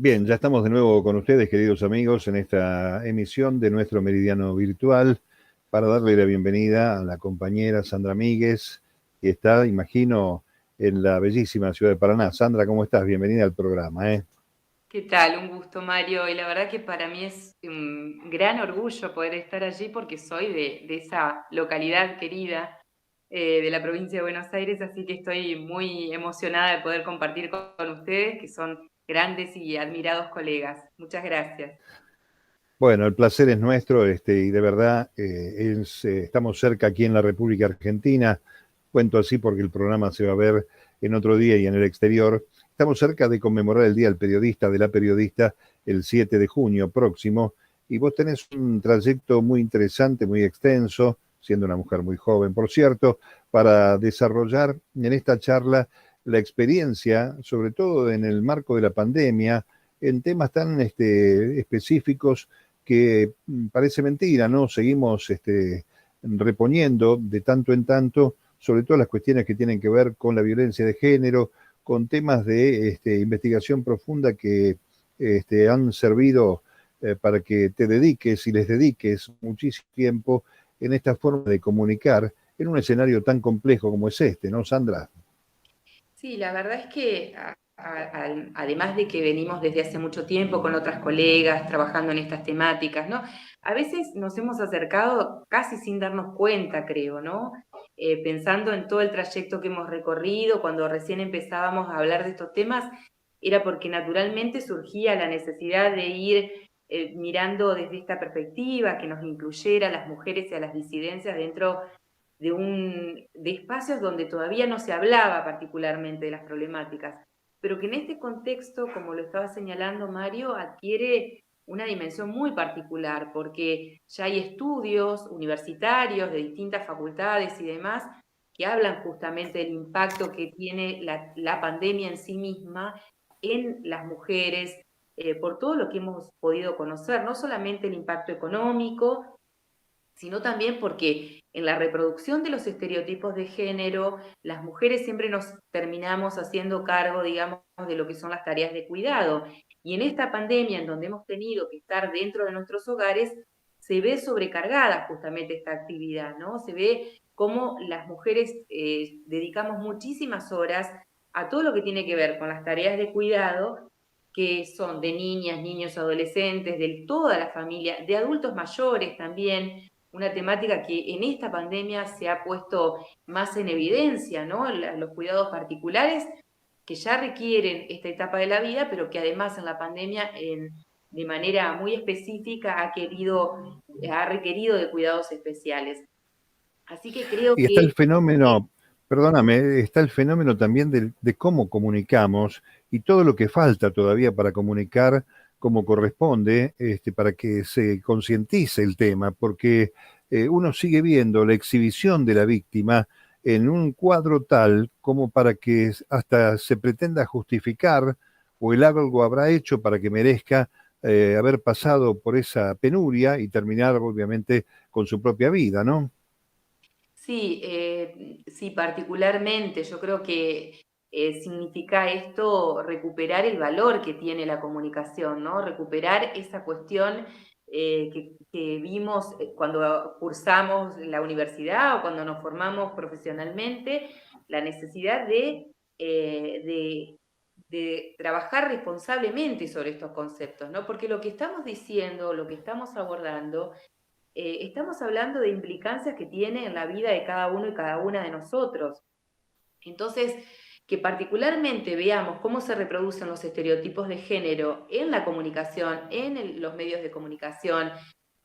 Bien, ya estamos de nuevo con ustedes, queridos amigos, en esta emisión de nuestro Meridiano Virtual para darle la bienvenida a la compañera Sandra Míguez, que está, imagino, en la bellísima ciudad de Paraná. Sandra, ¿cómo estás? Bienvenida al programa, ¿eh? ¿Qué tal? Un gusto, Mario. Y la verdad que para mí es un gran orgullo poder estar allí porque soy de esa localidad querida de la provincia de Buenos Aires, así que estoy muy emocionada de poder compartir con ustedes, que son grandes y admirados colegas. Muchas gracias. Bueno, el placer es nuestro, y de verdad estamos cerca aquí en la República Argentina. Cuento así porque el programa se va a ver en otro día y en el exterior. Estamos cerca de conmemorar el Día del Periodista, de la Periodista, el 7 de junio próximo. Y vos tenés un trayecto muy interesante, muy extenso, siendo una mujer muy joven, por cierto, para desarrollar en esta charla la experiencia, sobre todo en el marco de la pandemia, en temas tan específicos que parece mentira, ¿no? Seguimos reponiendo de tanto en tanto, sobre todo las cuestiones que tienen que ver con la violencia de género, con temas de investigación profunda que han servido para que te dediques y les dediques muchísimo tiempo en esta forma de comunicar en un escenario tan complejo como es este, ¿no, Sandra? Sí, la verdad es que además de que venimos desde hace mucho tiempo con otras colegas trabajando en estas temáticas, ¿no? A veces nos hemos acercado casi sin darnos cuenta, creo, ¿no? Pensando en todo el trayecto que hemos recorrido, cuando recién empezábamos a hablar de estos temas, era porque naturalmente surgía la necesidad de ir mirando desde esta perspectiva, que nos incluyera a las mujeres y a las disidencias dentro de espacios donde todavía no se hablaba particularmente de las problemáticas, pero que en este contexto, como lo estaba señalando Mario, adquiere una dimensión muy particular, porque ya hay estudios universitarios de distintas facultades y demás que hablan justamente del impacto que tiene la pandemia en sí misma en las mujeres, por todo lo que hemos podido conocer, no solamente el impacto económico, sino también porque en la reproducción de los estereotipos de género, las mujeres siempre nos terminamos haciendo cargo, digamos, de lo que son las tareas de cuidado. Y en esta pandemia, en donde hemos tenido que estar dentro de nuestros hogares, se ve sobrecargada justamente esta actividad, ¿no? Se ve cómo las mujeres dedicamos muchísimas horas a todo lo que tiene que ver con las tareas de cuidado, que son de niñas, niños, adolescentes, de toda la familia, de adultos mayores también, una temática que en esta pandemia se ha puesto más en evidencia, ¿no? Los cuidados particulares que ya requieren esta etapa de la vida, pero que además en la pandemia de manera muy específica ha requerido de cuidados especiales. Así que creo Y está el que fenómeno, perdóname, está el fenómeno también de cómo comunicamos y todo lo que falta todavía para comunicar como corresponde, para que se concientice el tema, porque uno sigue viendo la exhibición de la víctima en un cuadro tal como para que hasta se pretenda justificar o el algo habrá hecho para que merezca haber pasado por esa penuria y terminar obviamente con su propia vida, ¿no? sí, sí, particularmente yo creo que significa esto recuperar el valor que tiene la comunicación, ¿no? Recuperar esa cuestión que vimos cuando cursamos la universidad o cuando nos formamos profesionalmente, la necesidad de trabajar responsablemente sobre estos conceptos, ¿no? Porque lo que estamos diciendo, lo que estamos abordando, estamos hablando de implicancias que tiene en la vida de cada uno y cada una de nosotros. Entonces, que particularmente veamos cómo se reproducen los estereotipos de género en la comunicación, los medios de comunicación,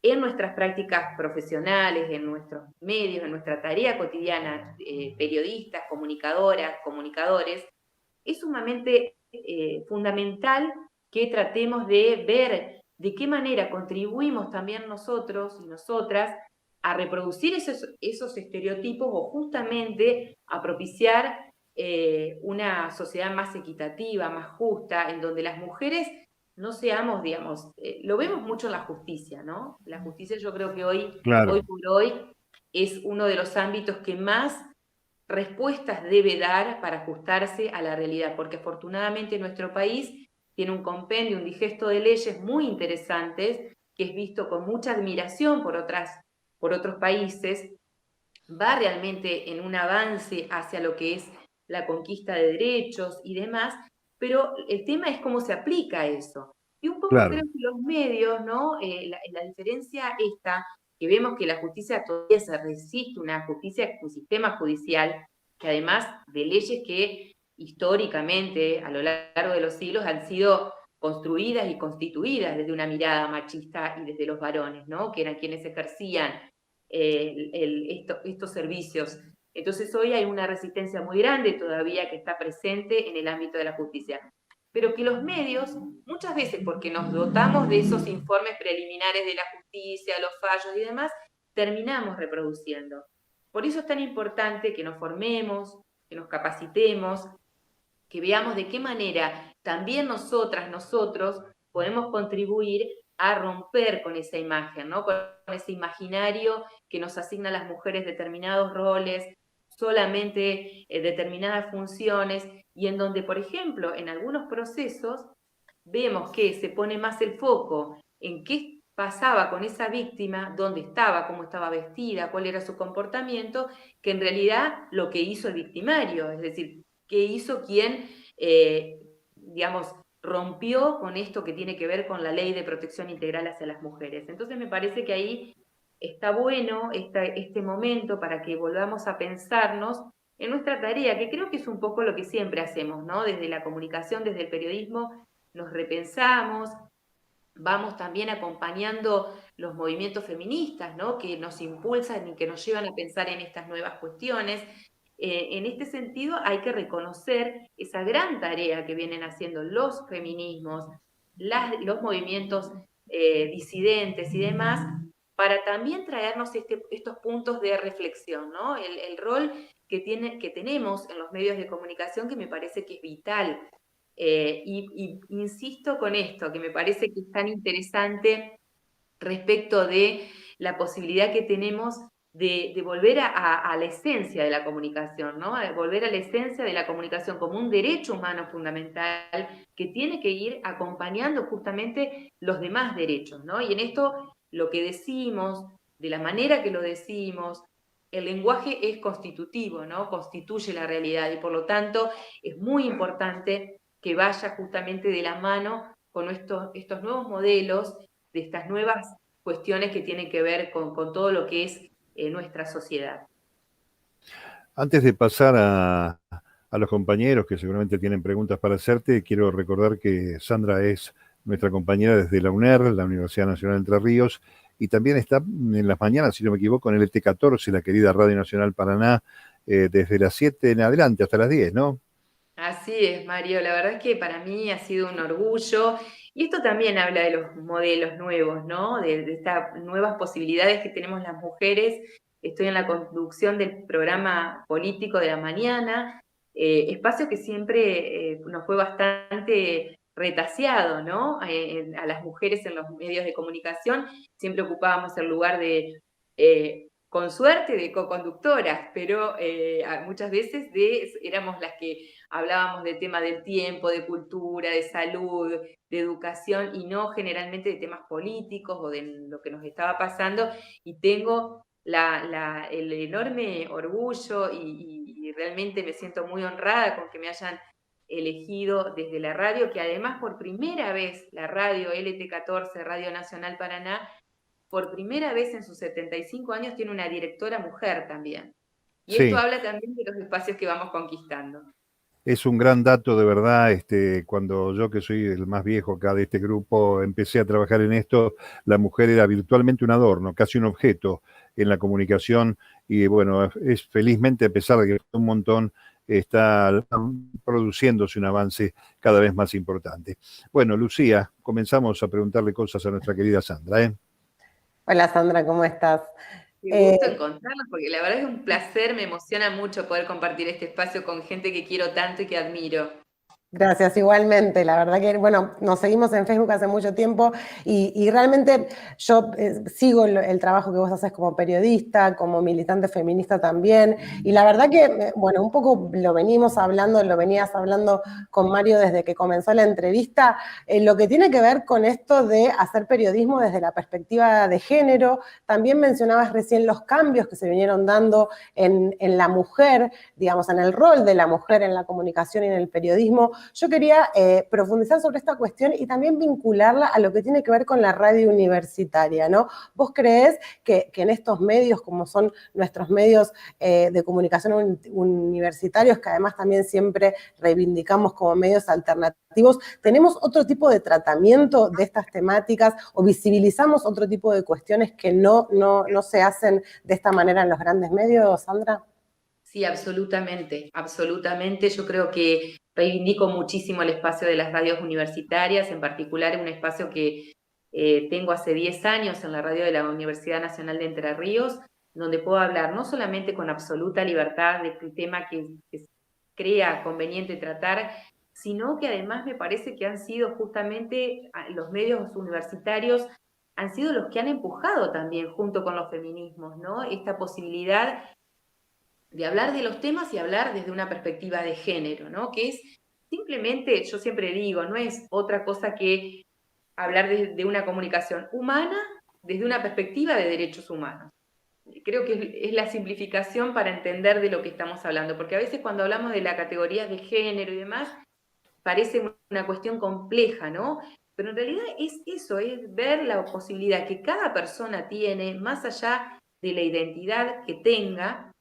en nuestras prácticas profesionales, en nuestros medios, en nuestra tarea cotidiana, periodistas, comunicadoras, comunicadores, es sumamente fundamental que tratemos de ver de qué manera contribuimos también nosotros y nosotras a reproducir esos estereotipos o justamente a propiciar una sociedad más equitativa, más justa, en donde las mujeres no seamos, digamos, lo vemos mucho en la justicia, ¿no? La justicia yo creo que hoy Claro. por hoy es uno de los ámbitos que más respuestas debe dar para ajustarse a la realidad, porque afortunadamente nuestro país tiene un compendio, un digesto de leyes muy interesantes, que es visto con mucha admiración por otros países, va realmente en un avance hacia lo que es la conquista de derechos y demás, pero el tema es cómo se aplica eso. Y un poco creo Claro, que los medios, ¿no? La diferencia esta, que vemos que la justicia todavía se resiste, una justicia, un sistema judicial, que además de leyes que históricamente, a lo largo de los siglos, han sido construidas y constituidas desde una mirada machista y desde los varones, ¿no? Que eran quienes ejercían estos servicios. Entonces hoy hay una resistencia muy grande todavía que está presente en el ámbito de la justicia. Pero que los medios, muchas veces porque nos dotamos de esos informes preliminares de la justicia, los fallos y demás, terminamos reproduciendo. Por eso es tan importante que nos formemos, que nos capacitemos, que veamos de qué manera también nosotras, nosotros, podemos contribuir a romper con esa imagen, ¿no? Con ese imaginario que nos asigna a las mujeres determinados roles, solamente determinadas funciones, y en donde, por ejemplo, en algunos procesos vemos que se pone más el foco en qué pasaba con esa víctima, dónde estaba, cómo estaba vestida, cuál era su comportamiento, que en realidad lo que hizo el victimario, es decir, qué hizo quien, digamos, rompió con esto que tiene que ver con la ley de protección integral hacia las mujeres. Entonces me parece que ahí está bueno este momento para que volvamos a pensarnos en nuestra tarea, que creo que es un poco lo que siempre hacemos, ¿no? Desde la comunicación, desde el periodismo, nos repensamos, vamos también acompañando los movimientos feministas, ¿no? Que nos impulsan y que nos llevan a pensar en estas nuevas cuestiones. En este sentido hay que reconocer esa gran tarea que vienen haciendo los feminismos, los movimientos disidentes y demás, para también traernos estos puntos de reflexión, ¿no? El rol que tenemos en los medios de comunicación, que me parece que es vital. Y insisto con esto, que me parece que es tan interesante respecto de la posibilidad que tenemos de volver a la esencia de la comunicación, ¿no? De volver a la esencia de la comunicación como un derecho humano fundamental que tiene que ir acompañando justamente los demás derechos, ¿no? Y en esto lo que decimos, de la manera que lo decimos, el lenguaje es constitutivo, ¿no? Constituye la realidad y por lo tanto es muy importante que vaya justamente de la mano con estos nuevos modelos, de estas nuevas cuestiones que tienen que ver con todo lo que es nuestra sociedad. antes de pasar a los compañeros que seguramente tienen preguntas para hacerte, quiero recordar que Sandra es nuestra compañera desde la UNER, la Universidad Nacional de Entre Ríos, y también está en las mañanas, si no me equivoco, en el ET14, la querida Radio Nacional Paraná, desde las 7 en adelante hasta las 10, ¿no? Así es, Mario. La verdad es que para mí ha sido un orgullo. Y esto también habla de los modelos nuevos, ¿no? De estas nuevas posibilidades que tenemos las mujeres. Estoy en la conducción del programa político de la mañana, espacio que siempre nos fue bastante retaseado, ¿no? A las mujeres en los medios de comunicación siempre ocupábamos el lugar de con suerte de co-conductoras, pero muchas veces éramos las que hablábamos del tema del tiempo, de cultura, de salud, de educación, y no generalmente de temas políticos o de lo que nos estaba pasando. Y tengo el enorme orgullo y realmente me siento muy honrada con que me hayan elegido desde la radio, que además por primera vez la radio LT14, Radio Nacional Paraná, por primera vez en sus 75 años tiene una directora mujer también. Y esto Sí, habla también de los espacios que vamos conquistando. es un gran dato de verdad. Cuando yo, que soy el más viejo acá de este grupo, empecé a trabajar en esto, la mujer era virtualmente un adorno, casi un objeto en la comunicación. Y bueno, es felizmente, a pesar de que un montón, está produciéndose un avance cada vez más importante. Bueno, Lucía, comenzamos a preguntarle cosas a nuestra querida Sandra, ¿eh? Hola Sandra, ¿cómo estás? Qué gusto encontrarnos, porque la verdad es un placer, me emociona mucho poder compartir este espacio con gente que quiero tanto y que admiro. Gracias, igualmente. La verdad que, bueno, nos seguimos en Facebook hace mucho tiempo y realmente yo sigo el trabajo que vos haces como periodista, como militante feminista también. Y la verdad que, bueno, un poco lo venías hablando con Mario desde que comenzó la entrevista, lo que tiene que ver con esto de hacer periodismo desde la perspectiva de género. También mencionabas recién los cambios que se vinieron dando en la mujer, digamos, en el rol de la mujer en la comunicación y en el periodismo. Yo quería profundizar sobre esta cuestión y también vincularla a lo que tiene que ver con la radio universitaria, ¿no? ¿Vos creés que en estos medios, como son nuestros medios de comunicación universitarios, que además también siempre reivindicamos como medios alternativos, tenemos otro tipo de tratamiento de estas temáticas o visibilizamos otro tipo de cuestiones que no se hacen de esta manera en los grandes medios, Sandra? Sí, absolutamente, absolutamente. Yo creo que reivindico muchísimo el espacio de las radios universitarias, en particular un espacio que tengo hace 10 años en la radio de la Universidad Nacional de Entre Ríos, donde puedo hablar no solamente con absoluta libertad del tema que crea conveniente tratar, sino que además me parece que han sido justamente los medios universitarios, han sido los que han empujado también junto con los feminismos, ¿no? Esta posibilidad de hablar de los temas y hablar desde una perspectiva de género, ¿no? Que es simplemente, yo siempre digo, no es otra cosa que hablar de una comunicación humana desde una perspectiva de derechos humanos. Creo que es la simplificación para entender de lo que estamos hablando, porque a veces cuando hablamos de las categorías de género y demás, parece una cuestión compleja, ¿no? Pero en realidad es eso, es ver la posibilidad que cada persona tiene, más allá de la identidad que tenga,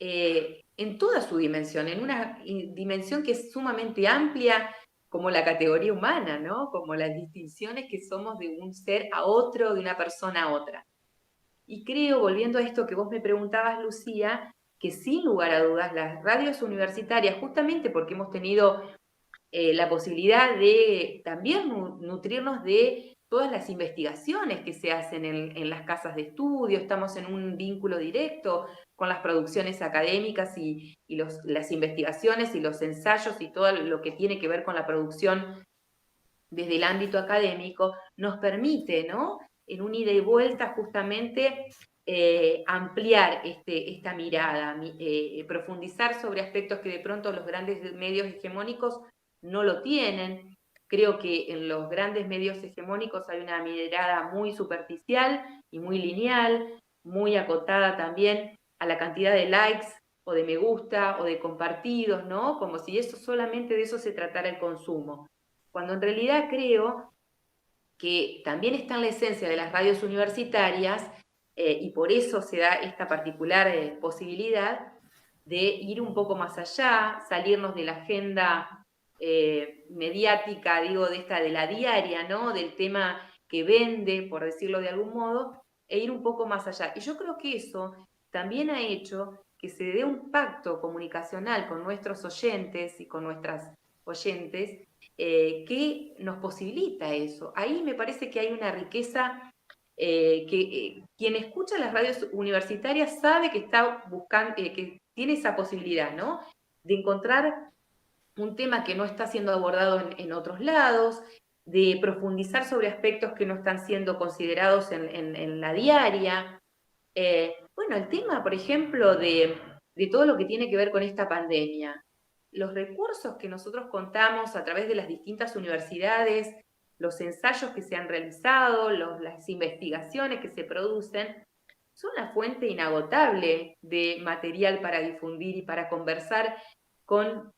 en toda su dimensión, en una dimensión que es sumamente amplia, como la categoría humana, ¿no? Como las distinciones que somos de un ser a otro, de una persona a otra. Y creo, volviendo a esto que vos me preguntabas, Lucía, que sin lugar a dudas las radios universitarias, justamente porque hemos tenido la posibilidad de también nutrirnos de todas las investigaciones que se hacen en las casas de estudio, estamos en un vínculo directo con las producciones académicas y las investigaciones y los ensayos y todo lo que tiene que ver con la producción desde el ámbito académico, nos permite, ¿no?, en un ida y vuelta justamente ampliar esta mirada, profundizar sobre aspectos que de pronto los grandes medios hegemónicos no lo tienen. Creo que en los grandes medios hegemónicos hay una mirada muy superficial y muy lineal, muy acotada también a la cantidad de likes o de me gusta o de compartidos, ¿no? Como si eso solamente de eso se tratara el consumo. Cuando en realidad creo que también está en la esencia de las radios universitarias, y por eso se da esta particular posibilidad de ir un poco más allá, salirnos de la agenda mediática, digo, de la diaria, ¿no? Del tema que vende, por decirlo de algún modo, e ir un poco más allá. Y yo creo que eso también ha hecho que se dé un pacto comunicacional con nuestros oyentes y con nuestras oyentes, que nos posibilita eso. Ahí me parece que hay una riqueza que quien escucha las radios universitarias sabe que está buscando, que tiene esa posibilidad, ¿no? De encontrar un tema que no está siendo abordado en otros lados, de profundizar sobre aspectos que no están siendo considerados en la diaria. Bueno, el tema, por ejemplo, de todo lo que tiene que ver con esta pandemia. Los recursos que nosotros contamos a través de las distintas universidades, los ensayos que se han realizado, las investigaciones que se producen, son una fuente inagotable de material para difundir y para conversar con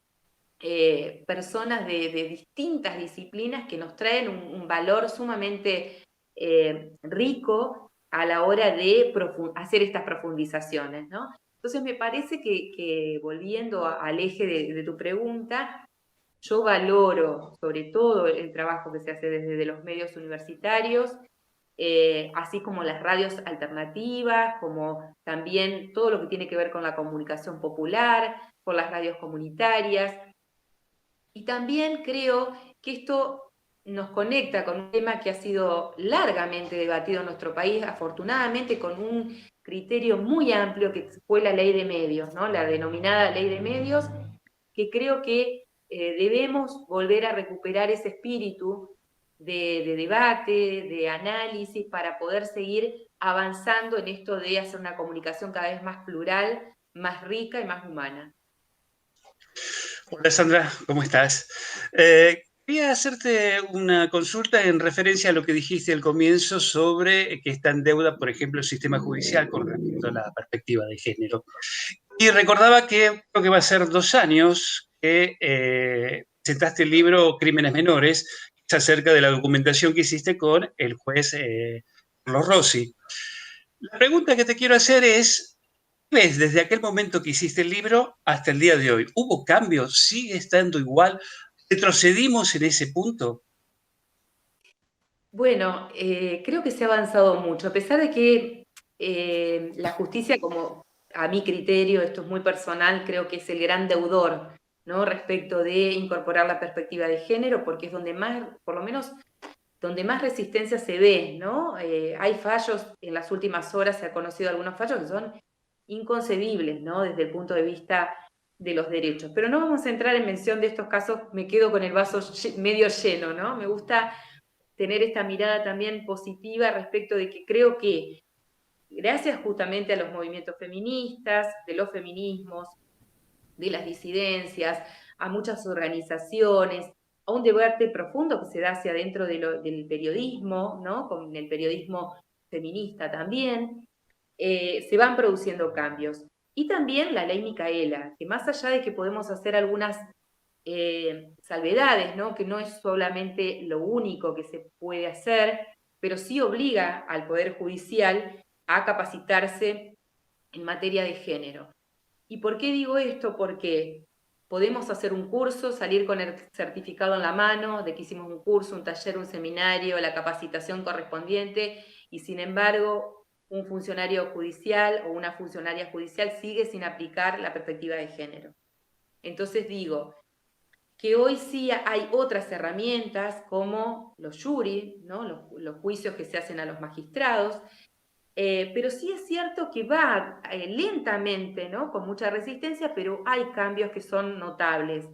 personas de distintas disciplinas que nos traen un valor sumamente rico a la hora de hacer estas profundizaciones, ¿no? Entonces me parece que volviendo al eje de tu pregunta, yo valoro sobre todo el trabajo que se hace desde los medios universitarios, así como las radios alternativas, como también todo lo que tiene que ver con la comunicación popular, con las radios comunitarias. Y también creo que esto nos conecta con un tema que ha sido largamente debatido en nuestro país, afortunadamente con un criterio muy amplio que fue la ley de medios, ¿no? La denominada ley de medios, que creo que debemos volver a recuperar ese espíritu de debate, de análisis, para poder seguir avanzando en esto de hacer una comunicación cada vez más plural, más rica y más humana. Hola Sandra, ¿cómo estás? Quería hacerte una consulta en referencia a lo que dijiste al comienzo sobre que está en deuda, por ejemplo, el sistema judicial con respecto a la perspectiva de género. Y recordaba que creo que va a ser 2 años que presentaste el libro Crímenes Menores, que es acerca de la documentación que hiciste con el juez Carlos Rossi. La pregunta que te quiero hacer es, ¿qué ves desde aquel momento que hiciste el libro hasta el día de hoy? ¿Hubo cambios? ¿Sigue estando igual? ¿Retrocedimos en ese punto? Bueno, creo que se ha avanzado mucho, a pesar de que la justicia, como a mi criterio, esto es muy personal, creo que es el gran deudor, ¿no? Respecto de incorporar la perspectiva de género, porque es donde más, por lo menos, donde más resistencia se ve, ¿no? Hay fallos, en las últimas horas se han conocido algunos fallos que son inconcebibles, ¿no? Desde el punto de vista de los derechos. Pero no vamos a entrar en mención de estos casos, me quedo con el vaso medio lleno, ¿no? Me gusta tener esta mirada también positiva respecto de que creo que gracias justamente a los movimientos feministas, de los feminismos, de las disidencias, a muchas organizaciones, a un debate profundo que se da hacia adentro del periodismo, ¿no? Con el periodismo feminista también, se van produciendo cambios. Y también la ley Micaela, que más allá de que podemos hacer algunas salvedades, ¿no? Que no es solamente lo único que se puede hacer, pero sí obliga al Poder Judicial a capacitarse en materia de género. ¿Y por qué digo esto? Porque podemos hacer un curso, salir con el certificado en la mano de que hicimos un curso, un taller, un seminario, la capacitación correspondiente, y sin embargo un funcionario judicial o una funcionaria judicial sigue sin aplicar la perspectiva de género. Entonces digo que hoy sí hay otras herramientas como los jury, ¿no? los juicios que se hacen a los magistrados, pero sí es cierto que va lentamente, ¿no? Con mucha resistencia, pero hay cambios que son notables.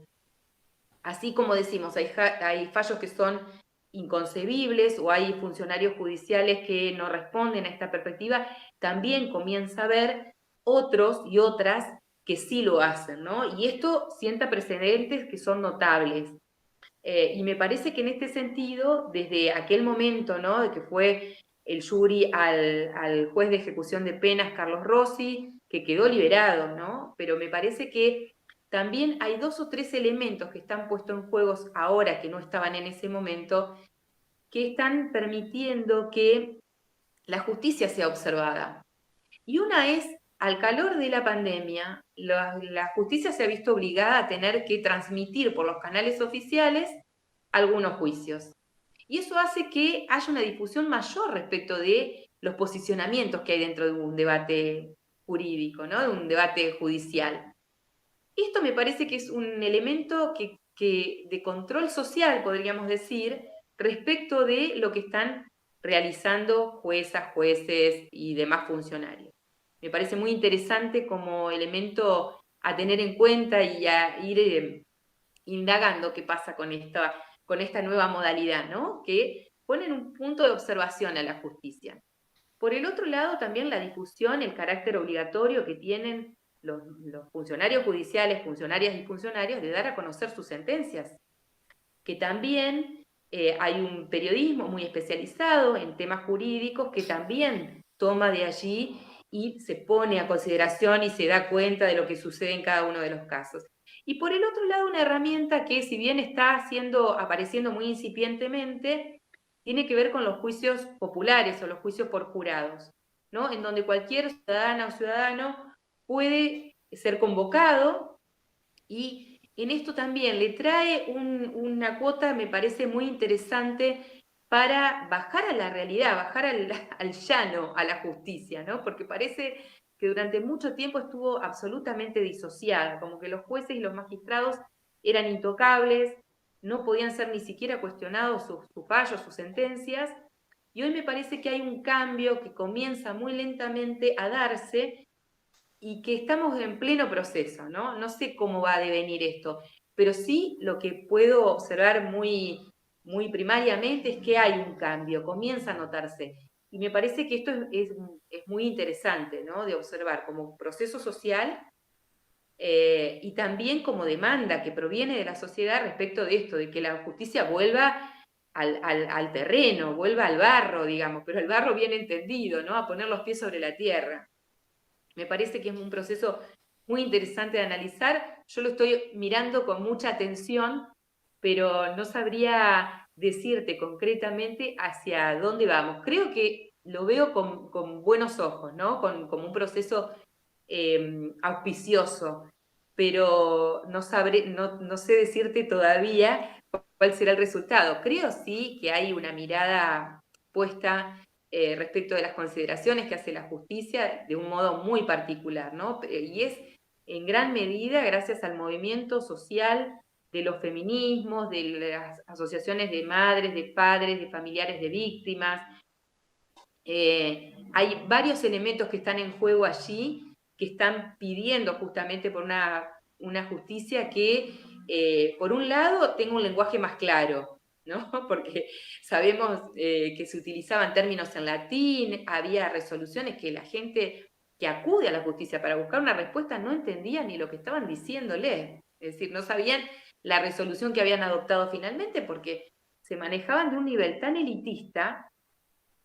Así como decimos, hay fallos que son inconcebibles o hay funcionarios judiciales que no responden a esta perspectiva, también comienza a haber otros y otras que sí lo hacen, ¿no? Y esto sienta precedentes que son notables. Y me parece que en este sentido, desde aquel momento, ¿no? De que fue el jury al juez de ejecución de penas, Carlos Rossi, que quedó liberado, ¿no? Pero me parece que también hay 2 o 3 elementos que están puestos en juego ahora, que no estaban en ese momento, que están permitiendo que la justicia sea observada. Y una es, al calor de la pandemia, la justicia se ha visto obligada a tener que transmitir por los canales oficiales algunos juicios. Y eso hace que haya una difusión mayor respecto de los posicionamientos que hay dentro de un debate jurídico, ¿no? De un debate judicial. Esto me parece que es un elemento de control social, podríamos decir, respecto de lo que están realizando juezas, jueces y demás funcionarios. Me parece muy interesante como elemento a tener en cuenta y a ir indagando qué pasa con esta nueva modalidad, ¿no? Que ponen un punto de observación a la justicia. Por el otro lado, también la difusión, el carácter obligatorio que tienen los funcionarios judiciales, funcionarias y funcionarios de dar a conocer sus sentencias. Que también hay un periodismo muy especializado en temas jurídicos que también toma de allí y se pone a consideración y se da cuenta de lo que sucede en cada uno de los casos. Y por el otro lado, una herramienta que, si bien está apareciendo muy incipientemente, tiene que ver con los juicios populares o los juicios por jurados, ¿no? En donde cualquier ciudadana o ciudadano puede ser convocado, y en esto también le trae una cuota, me parece muy interesante, para bajar a la realidad, bajar al llano, a la justicia, ¿no? Porque parece que durante mucho tiempo estuvo absolutamente disociada, como que los jueces y los magistrados eran intocables, no podían ser ni siquiera cuestionados sus fallos, sus sentencias, y hoy me parece que hay un cambio que comienza muy lentamente a darse y que estamos en pleno proceso, ¿no? No sé cómo va a devenir esto, pero sí lo que puedo observar muy, muy primariamente es que hay un cambio, comienza a notarse. Y me parece que esto es muy interesante, ¿no? De observar como proceso social y también como demanda que proviene de la sociedad respecto de esto, de que la justicia vuelva al terreno, vuelva al barro, digamos, pero el barro bien entendido, ¿no? A poner los pies sobre la tierra. Me parece que es un proceso muy interesante de analizar. Yo lo estoy mirando con mucha atención, pero no sabría decirte concretamente hacia dónde vamos. Creo que lo veo con buenos ojos, ¿no? Como un proceso auspicioso, pero no sé decirte todavía cuál será el resultado. Creo sí que hay una mirada puesta respecto de las consideraciones que hace la justicia de un modo muy particular, ¿no? Y es en gran medida gracias al movimiento social de los feminismos, de las asociaciones de madres, de padres, de familiares de víctimas. Hay varios elementos que están en juego allí, que están pidiendo justamente por una justicia que, por un lado, tenga un lenguaje más claro, ¿no? Porque sabemos que se utilizaban términos en latín, había resoluciones que la gente que acude a la justicia para buscar una respuesta no entendía ni lo que estaban diciéndole. Es decir, no sabían la resolución que habían adoptado finalmente porque se manejaban de un nivel tan elitista,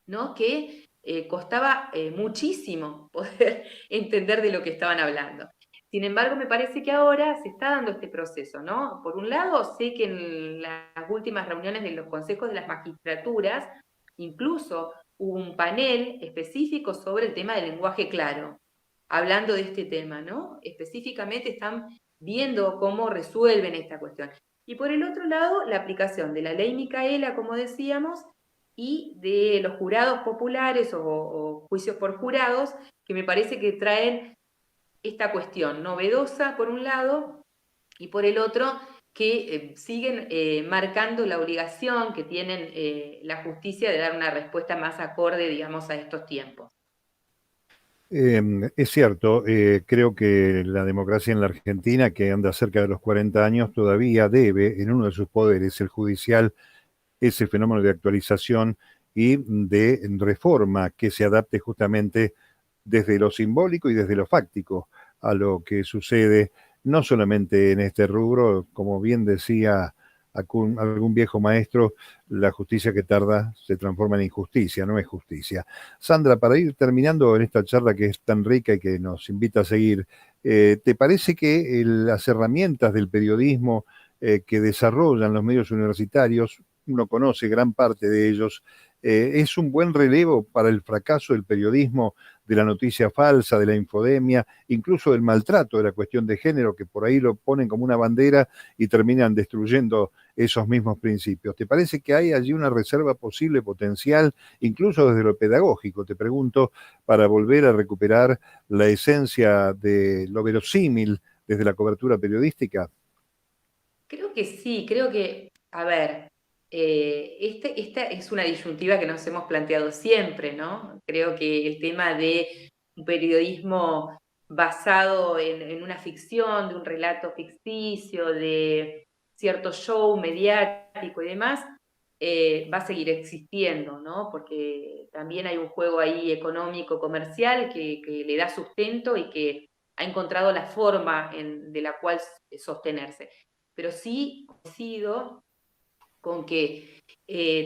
¿no? Que costaba muchísimo poder entender de lo que estaban hablando. Sin embargo, me parece que ahora se está dando este proceso, ¿no? Por un lado, sé que en las últimas reuniones de los consejos de las magistraturas, incluso hubo un panel específico sobre el tema del lenguaje claro, hablando de este tema, ¿no? Específicamente están viendo cómo resuelven esta cuestión. Y por el otro lado, la aplicación de la ley Micaela, como decíamos, y de los jurados populares o juicios por jurados, que me parece que traen esta cuestión novedosa por un lado y por el otro que siguen marcando la obligación que tienen la justicia de dar una respuesta más acorde, digamos, a estos tiempos. Es cierto, creo que la democracia en la Argentina, que anda cerca de los 40 años, todavía debe, en uno de sus poderes, el judicial, ese fenómeno de actualización y de reforma que se adapte justamente desde lo simbólico y desde lo fáctico a lo que sucede, no solamente en este rubro, como bien decía algún viejo maestro, la justicia que tarda se transforma en injusticia, no es justicia. Sandra, para ir terminando en esta charla que es tan rica y que nos invita a seguir, ¿te parece que las herramientas del periodismo que desarrollan los medios universitarios, uno conoce gran parte de ellos, es un buen relevo para el fracaso del periodismo, de la noticia falsa, de la infodemia, incluso del maltrato de la cuestión de género, que por ahí lo ponen como una bandera y terminan destruyendo esos mismos principios? ¿Te parece que hay allí una reserva posible, potencial, incluso desde lo pedagógico, te pregunto, para volver a recuperar la esencia de lo verosímil desde la cobertura periodística? Creo que sí, creo que, a ver, esta es una disyuntiva que nos hemos planteado siempre, ¿no? Creo que el tema de un periodismo basado en una ficción, de un relato ficticio, de cierto show mediático y demás, va a seguir existiendo, ¿no? Porque también hay un juego ahí económico, comercial, que le da sustento y que ha encontrado la forma de la cual sostenerse. Pero sí coincido con que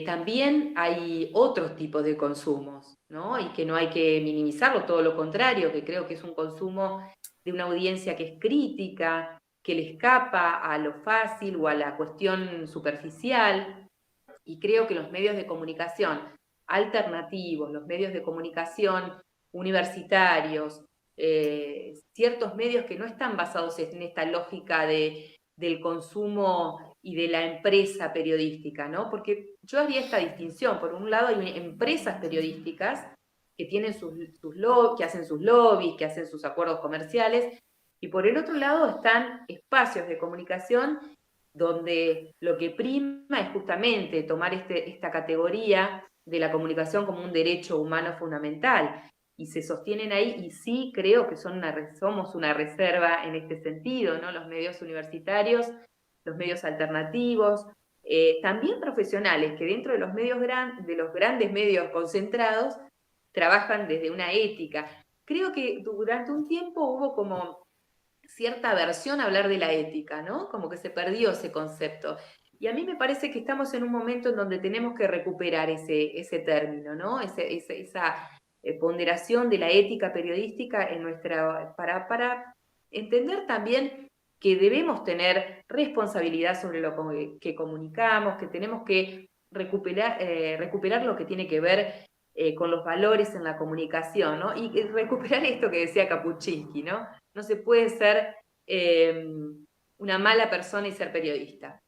también hay otros tipos de consumos, ¿no? Y que no hay que minimizarlo, todo lo contrario, que creo que es un consumo de una audiencia que es crítica, que le escapa a lo fácil o a la cuestión superficial, y creo que los medios de comunicación alternativos, los medios de comunicación universitarios, ciertos medios que no están basados en esta lógica del consumo y de la empresa periodística, ¿no? Porque yo haría esta distinción. Por un lado hay empresas periodísticas que tienen que hacen sus lobbies, que hacen sus acuerdos comerciales, y por el otro lado están espacios de comunicación donde lo que prima es justamente tomar esta categoría de la comunicación como un derecho humano fundamental, y se sostienen ahí, y sí creo que somos una reserva en este sentido, ¿no? Los medios universitarios los medios alternativos, también profesionales que dentro de los medios de los grandes medios concentrados trabajan desde una ética. Creo que durante un tiempo hubo como cierta aversión a hablar de la ética, ¿no? Como que se perdió ese concepto. Y a mí me parece que estamos en un momento en donde tenemos que recuperar ese término, ¿no? Esa ponderación de la ética periodística en para entender también que debemos tener responsabilidad sobre lo que comunicamos, que tenemos que recuperar lo que tiene que ver con los valores en la comunicación, ¿no? Y recuperar esto que decía Kapuscinski, ¿no? No se puede ser una mala persona y ser periodista,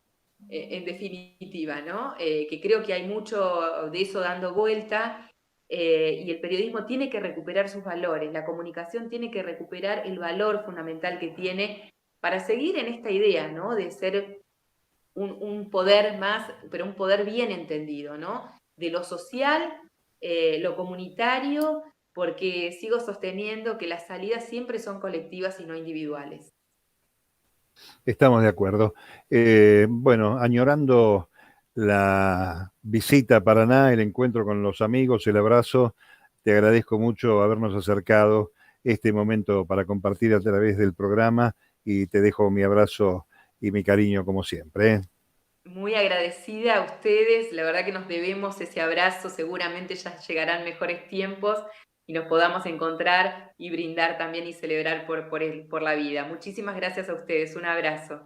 en definitiva, ¿no? Que creo que hay mucho de eso dando vuelta, y el periodismo tiene que recuperar sus valores, la comunicación tiene que recuperar el valor fundamental que tiene para seguir en esta idea, ¿no? De ser un poder más, pero un poder bien entendido, ¿no? De lo social, lo comunitario, porque sigo sosteniendo que las salidas siempre son colectivas y no individuales. Estamos de acuerdo. Bueno, añorando la visita a Paraná, el encuentro con los amigos, el abrazo, te agradezco mucho habernos acercado este momento para compartir a través del programa y te dejo mi abrazo y mi cariño como siempre, ¿eh? Muy agradecida a ustedes, la verdad que nos debemos ese abrazo, seguramente ya llegarán mejores tiempos y nos podamos encontrar y brindar también y celebrar por la vida. Muchísimas gracias a ustedes, un abrazo.